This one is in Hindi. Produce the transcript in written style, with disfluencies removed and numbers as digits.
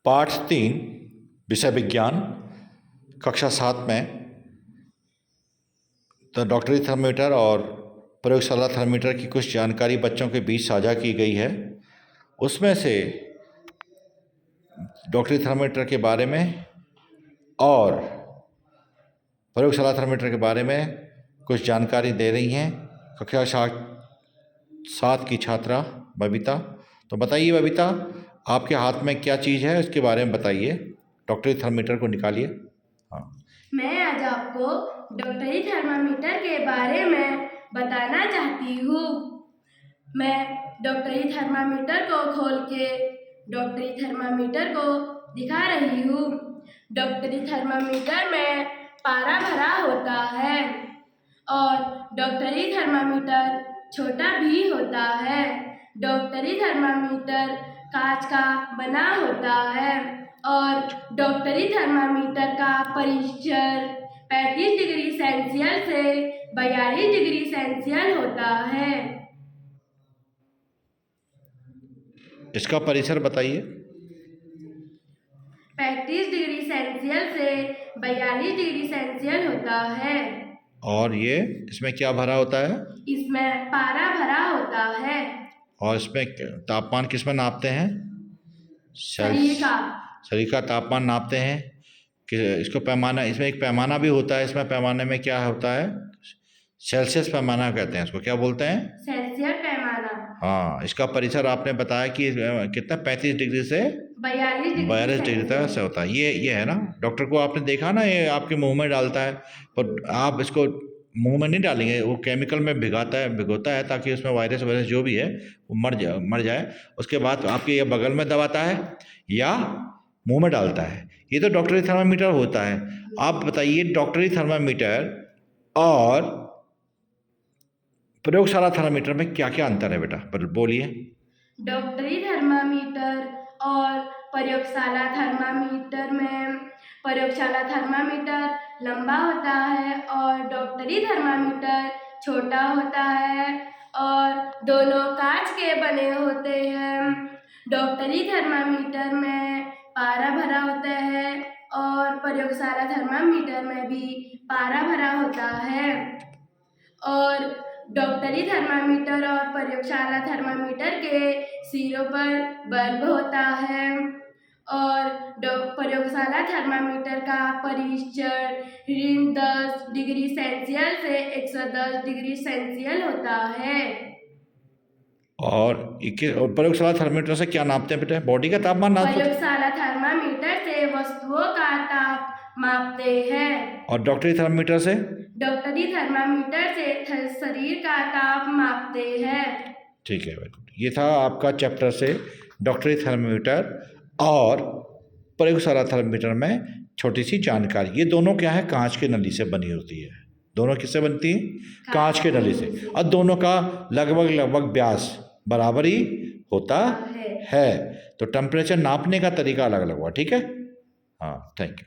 पाठ 3 विषय विज्ञान कक्षा 7 में तो डॉक्टरी थर्मामीटर और प्रयोगशाला थर्मामीटर की कुछ जानकारी बच्चों के बीच साझा की गई है। उसमें से डॉक्टरी थर्मामीटर के बारे में और प्रयोगशाला थर्मामीटर के बारे में कुछ जानकारी दे रही हैं कक्षा 7 की छात्रा बबीता। तो बताइए बबीता, आपके हाथ में क्या चीज़ है उसके बारे में बताइए। डॉक्टरी थर्मामीटर को निकालिए। हाँ, मैं आज आपको डॉक्टरी थर्मामीटर के बारे में बताना चाहती हूँ। मैं डॉक्टरी थर्मामीटर को खोल के डॉक्टरी थर्मामीटर को दिखा रही हूँ। डॉक्टरी थर्मामीटर में पारा भरा होता है और डॉक्टरी थर्मामीटर छोटा भी होता है। डॉक्टरी थर्मामीटर कांच का बना होता है और डॉक्टरी थर्मामीटर का परीक्षण 35 डिग्री सेल्सियस से 42 डिग्री सेल्सियस होता है। इसका परिसर बताइए। 35 डिग्री सेल्सियस से 42 डिग्री सेल्सियस होता है। और ये इसमें क्या भरा होता है? इसमें पारा भरा होता है। और इसमें तापमान किस में नापते हैं? शरीर का तापमान नापते हैं कि इसको पैमाना, इसमें एक पैमाना भी होता है। इसमें पैमाने में क्या होता है? सेल्सियस पैमाना कहते हैं इसको। क्या बोलते हैं? सेल्सियस पैमाना। हाँ, इसका परिसर आपने बताया कि कितना 35 डिग्री से 42 डिग्री तक से होता है। ये है ना। डॉक्टर को आपने देखा ना, ये आपके मुंह में डालता है, पर आप इसको मुंह में नहीं डालेंगे, वो केमिकल में भिगोता है ताकि उसमें वायरस जो भी है वो मर जाए। उसके बाद आपके ये बगल में दबाता है या मुंह में डालता है। ये तो डॉक्टरी थर्मामीटर होता है। आप बताइए, डॉक्टरी थर्मामीटर और प्रयोगशाला थर्मामीटर में क्या क्या अंतर है बेटा, बोलिए। डॉक्टरी थर्मामीटर और प्रयोगशाला थर्मामीटर में प्रयोगशाला थर्मामीटर लंबा होता है और डॉक्टरी थर्मामीटर छोटा होता है और दोनों कांच के बने होते हैं। डॉक्टरी थर्मामीटर में पारा भरा होता है और प्रयोगशाला थर्मामीटर में भी पारा भरा होता है। और डॉक्टरी थर्मामीटर और प्रयोगशाला थर्मामीटर के सिरों पर बल्ब होता है और प्रयोगशाला थर्मामीटर का परीक्षण 10 डिग्री सेल्सियस से 110 डिग्री सेल्सियस होता है। और प्रयोगशाला थर्मामीटर से क्या नापते हैं बेटा? बॉडी का तापमान नापते हैं। प्रयोगशाला थर्मामीटर से वस्तुओं का ताप मापते हैं। और डॉक्टरी थर्मामीटर से? डॉक्टरी थर्मामीटर से शरीर का ताप मापते हैं। ठीक है, वेरी गुड। ये था आपका चैप्टर से डॉक्टरी थर्मामीटर और प्रयोगशाला थर्मामीटर में छोटी सी जानकारी। ये दोनों क्या है? कांच के नली से बनी होती है। दोनों किससे बनती हैं? कांच के नली से। और दोनों का लगभग व्यास बराबर ही होता है। तो टेम्परेचर नापने का तरीका अलग अलग हुआ। ठीक है, हाँ, थैंक यू।